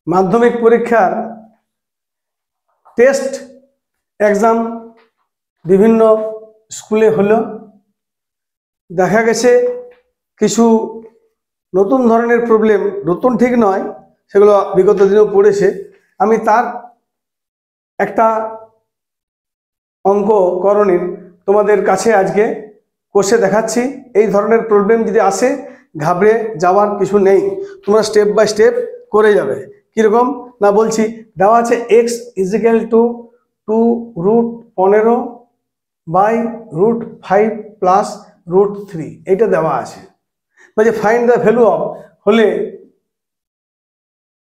মাধ্যমিক পরীক্ষার test exam বিভিন্ন স্কুলে হলো। দেখা গেছে কিছু নতুন ধরনের প্রবলেম, নতুন ঠিক নয়, সেগুলো বিগত দিনেও পড়েছে। আমি তার একটা অঙ্ককরণের তোমাদের কাছে আজকে কষে দেখাচ্ছি। এই ধরনের প্রবলেম যদি আসে ঘাবড়ে যাওয়ার কিছু নেই, তোমরা স্টেপ বাই স্টেপ করে যাবে। কীরকম না বলছি, দেওয়া আছে x equal to 2√15 by √5 plus √3, এটা দেওয়া আছে। বলছে ফাইন্ড দ্য ভ্যালু অফ, হলে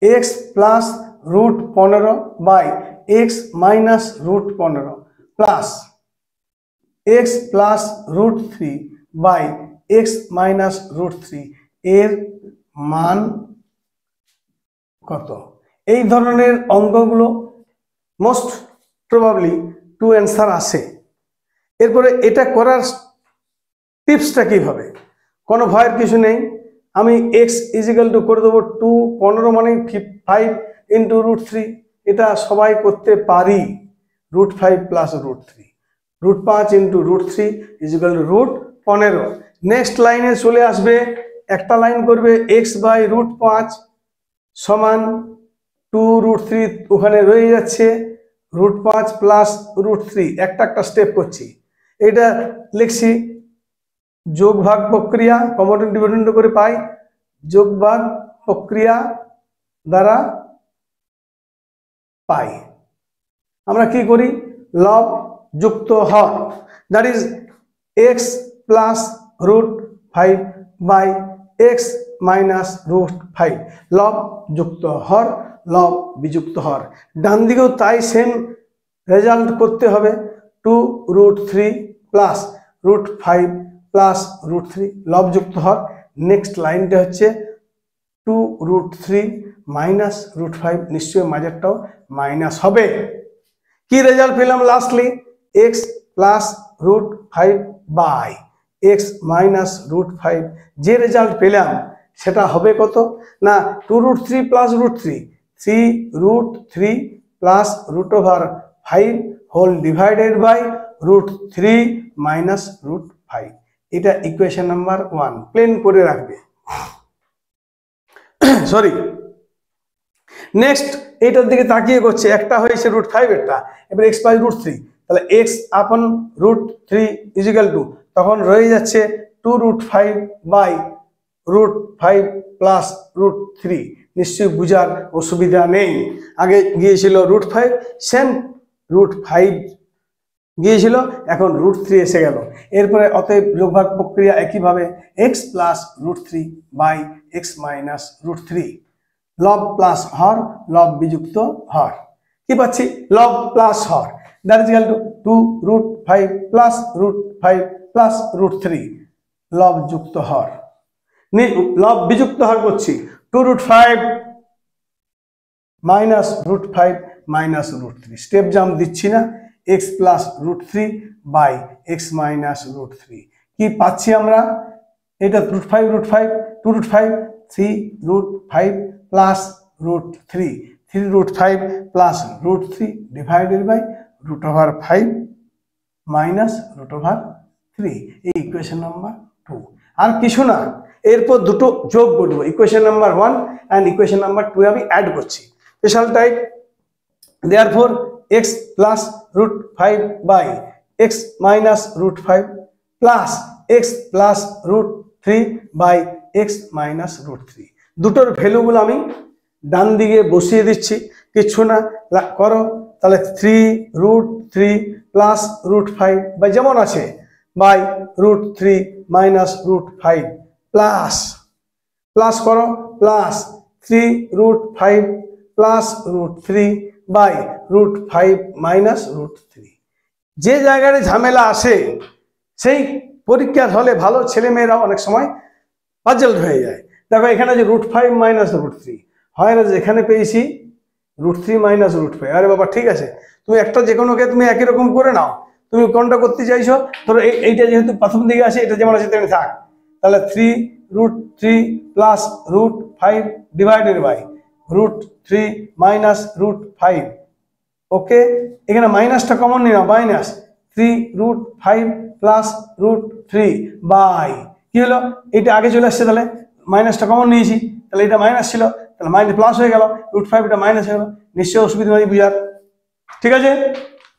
x plus √15 by x minus √15 plus x plus √3 by x minus √3 এর মান কত। এই ধরনের অঙ্কগুলো মোস্ট প্রবাবলি টু অ্যান্সার আসে। এরপরে এটা করার টিপসটা কীভাবে, কোনো ভয়ের কিছু নেই। আমি এক্স ইজিক্যাল টু করে দেবো 215 মানে 5 ইন্টু √3, এটা সবাই করতে পারি। √5 plus √3, √5 into √3 equal to √15। Next লাইনে চলে আসবে, একটা লাইন করবে এক্স বাই √5 সমান 2√3, ওখানে রয়ে যাচ্ছে √5 প্লাস √3, একটা স্টেপ করছি। এটা লিখছি যোগ ভাগ প্রক্রিয়া, কমন ডিভিডেন্ড করে পাই, যোগ ভাগ প্রক্রিয়া দ্বারা পাই। আমরা কি করি, লব যুক্ত হর, that is x plus √5 by x minus √5, লব যুক্ত হর, লব বিযুক্ত হর। ডান দিকেও তাই সেম রেজাল্ট করতে হবে, 2√3 প্লাস √5 প্লাস √3 লব যুক্ত হর। নেক্সট লাইনটা হচ্ছে 2√3 মাইনাস √5, নিশ্চয়ই মাঝেরটাও মাইনাস হবে। কি রেজাল্ট পেলাম lastly, x plus √5 by x minus √5। যে রেজাল্ট পেলাম সেটা হবে কত না 2√3 plus √3, 3√3 plus √5 whole divided by √3 minus √5। এটা ইকুয়েশন নাম্বার 1, প্লেন করে রাখবে। সরি, নেক্সট এটার দিকে তাকিয়ে করছে, একটা হয়েছে √5 এরটা, এবার এক্স বাই √3, তাহলে এক্স আপন √3 ইজিক্যাল টু, তখন রয়ে যাচ্ছে 2√5 বাই √5 প্লাস √3। নিশ্চয়ই বুঝার অসুবিধা নেই। আগে গিয়েছিল √5, সেম √5 গিয়েছিল, এখন √3 এসে গেল। এরপরে অতএব যোগভাগ প্রক্রিয়া একইভাবে x plus √3 by x minus √3, লব প্লাস হর, লব বিযুক্ত হর। কি পাচ্ছি, লব plus Har, that is equal to 2√5 plus √5 plus √3, লব যুক্ত হর। লব বিযুক্ত হর করছি, 2√5 মাইনাস √5 মাইনাস √3, স্টেপ জাম্প দিচ্ছি না, x plus √3 by x minus √3। কি পাচ্ছি আমরা, এটা √5 2√5 3√5 plus √3, 3√5 plus √3 divided by √5 minus √3। এই ইকুয়েশন নাম্বার 2, আর কিছু না। এরপর দুটো যোগ করবো, equation number 1 and equation number 2 আমি অ্যাড করছি। Special type, therefore x plus √5 by x minus √5 plus x plus √3 by x minus √3। দুটোর ভ্যালুগুলো আমি ডান দিকে বসিয়ে দিচ্ছি, কিচ্ছু না করো। তাহলে 3√3 প্লাস √5 বাই যেমন আছে বাই √3 মাইনাস √5 প্লাস প্লাস করো প্লাস 3√5 প্লাস √3 বাই √5 মাইনাস √3। যে জায়গায় ঝামেলা আসে সেই পরীক্ষার হলে ভালো ছেলেমেয়েরা অনেক সময় পাজল হয়ে যায়। দেখো এখানে যে √5 মাইনাস √3 হয় না, যেখানে পেয়েছি √3 মাইনাস √5, আরে বাবা ঠিক আছে, তুমি একটা যে কোনোকে তুমি একই রকম করে নাও, তুমি কোনটা করতে চাইছো। ধরো এইটা যেহেতু প্রথম দিকে আছে, এটা যেমন আছে তেমনি থাক। তাহলে 3√3 plus √5 divided by root three minus root five. Okay, এখানে মাইনাসটা কমন নিলাম, minus three root five plus root three by কি হলো, এটা আগে চলে আসছে, তাহলে মাইনাসটা কমন নিয়েছি, তাহলে এটা মাইনাস ছিল, তাহলে মাইনাস প্লাস হয়ে গেল, রুট ফাইভ এটা মাইনাস হয়ে গেল, নিশ্চয়ই অসুবিধা নেই বুঝার। ঠিক আছে,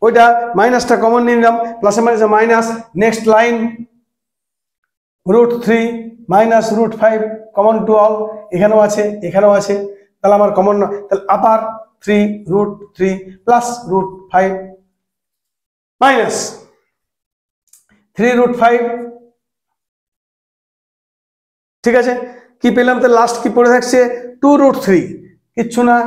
ওইটা মাইনাসটা কমন নিয়ে নিলাম, প্লাসে মাইনাসে minus, next line root three minus root five common to all, এখানেও আছে এখানেও আছে, তাহলে আমার কমন না, তাহলে upper three root three plus root five minus three root five. ঠিক আছে, কি পেলাম, তো লাস্ট কি পড়ে থাকছে, টু রুট থ্রি, কিচ্ছু না,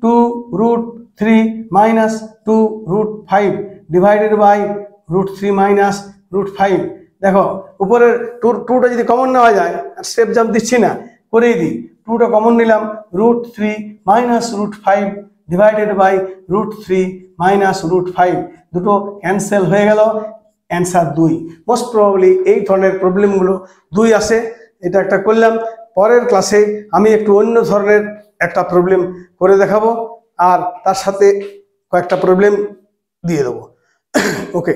two root three minus two root five divided by root three minus root five. দেখো উপরের টুটা যদি কমন নেওয়া যায়, আর স্টেপ জাম্প দিচ্ছি না, করেই দিই, টুটা কমন নিলাম, root three minus root five divided by root three minus root five, দুটো ক্যান্সেল হয়ে গেল, অ্যান্সার 2। মোস্ট প্রবাবলি এই ধরনের প্রবলেমগুলো 2 আসে, এটা একটা করলাম। পরের ক্লাসে আমি একটু অন্য ধরনের একটা প্রবলেম করে দেখাবো, আর তার সাথে কয়েকটা প্রবলেম দিয়ে দেবো। ওকে।